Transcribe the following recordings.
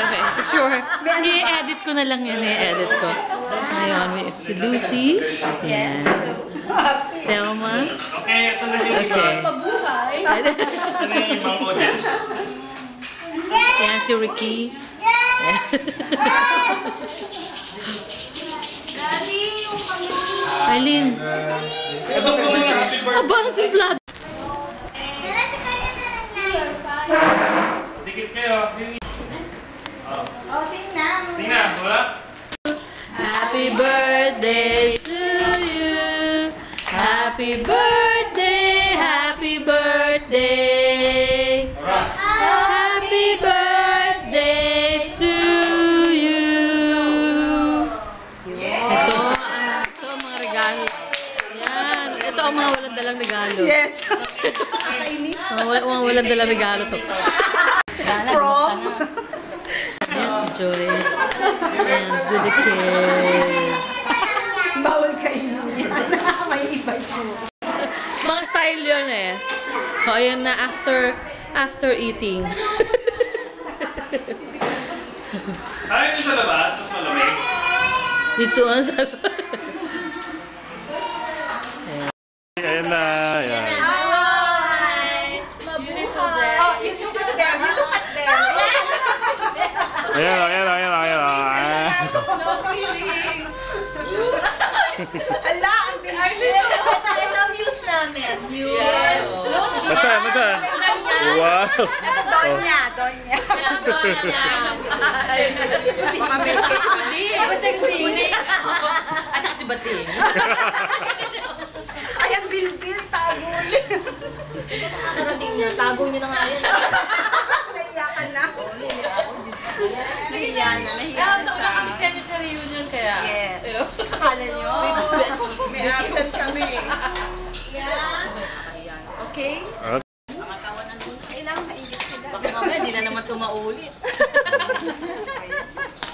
okay. Sure. I-edit ko na lang yan. I-edit ko. Ayun, si Lucy. Yes. Thelma. Okay, saan na yung iba? Pabuhay. Saan na yung ibang audience? Yan si Ricky. Aileen. Ito po na happy birthday. Aba, ang simplado. Dikit kayo. Oh, sing na. Tingnan, wala? Happy birthday to you. Happy birthday, happy birthday. Happy birthday to you. Ito ang mga regalo. Yan. Ito ang mga walang dalang regalo. Yes. Mga walang dalang regalo to. From? Ayan si Joy. Ayan, to the kid. Bawal kainin yan. May iba yun. Mga style yun eh. O, ayan na after eating. Ayaw nyo sa labas, mas malamig. Dito ang sa... Ayan na, ayan. Beautiful day. Oh, you look at them. You look at them. Ayan, ayan, ayan, ayan. No feeling. Ala, ang Arlene, ito ang muse namin. Yes. Masa, masa. Wow. Donya, Donya. Bating. At saka si Bating. Ay, ang bilbil, tago yun. Narating niya. Tago niyo na nga yun. Naiyakan na. Nahiya na siya. Nakabisyan niyo sa reunion kaya. Yes. Pero, Akala nyo? May absent kami. Yeah. Okay? Kailangan maingit sila. Baka mamaya, di na naman ito maulit.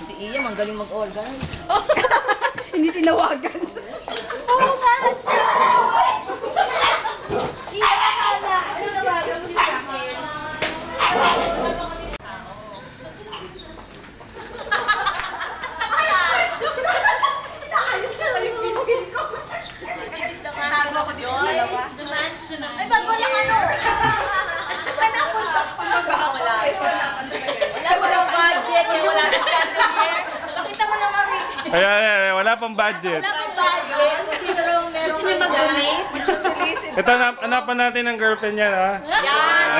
Si Iya, manggaling mag-organize. Hindi tinawagan. Oo nga, Iya, akala. Ano tawagan mo sa akin? Inaayos na lang yung pinupin ko. Tago ako dito sa dalawa. Ay, ba't walang ano? Saan napunta? Wala. Walang budget. Wala na chandelier. Nakita mo naman rin. Ayan, ayan, wala pang budget. Wala pang budget. Kasi meron Gusto niyo mag-donate? Solicit. Ito, hanapan natin ang girlfriend niya, ha? Yan.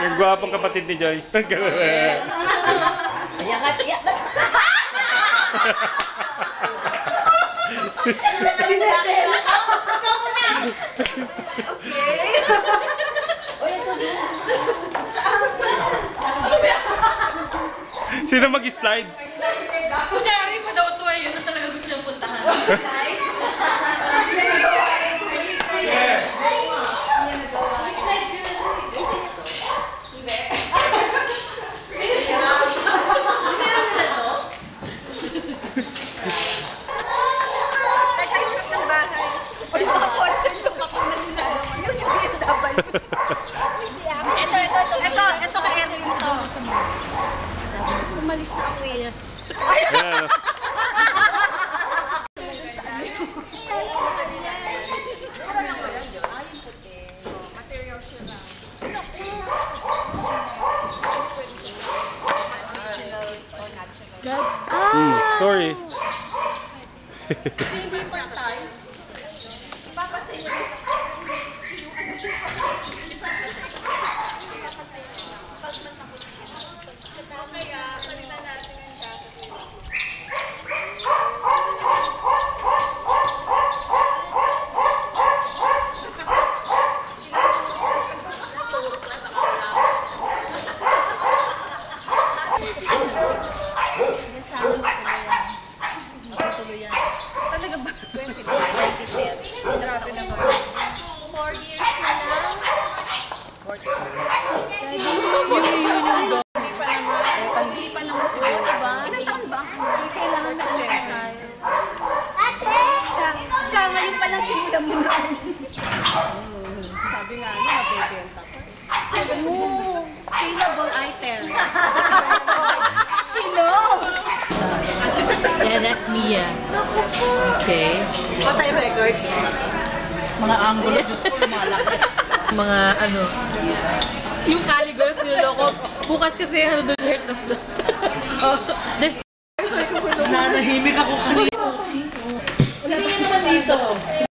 Yung gwapong kapatid ni Joy. Ayan nga, ayan. Sino mag-slide? kunyari pa daw ito eh. Yun ang talaga gusto niyang puntahan. Teka, hirap ng bahay. O yung mga kotse yung kapag nila. Yun yung BMW. Ito kay Erwin to. Umalis na ako eh. Ayan. Sorry. Talaga ba? 2010. Grabe naman. 4 years na lang. Hindi pa naman siguro. Diba? Ilang taon ba? Kailangan na tayo. Siya ngayon pa lang simulan mo na. Sabi nga niya, mabibenta ko. Oo. Saleable item. that's Mia. Okay. Patay record. Mga angulo, Diyos ko, malaki. Mga ano, yung Caligos niloloko. Bukas kasi ano doon heart of the... Oh, there's... Nanahimik ako kanina. Tingin naman dito.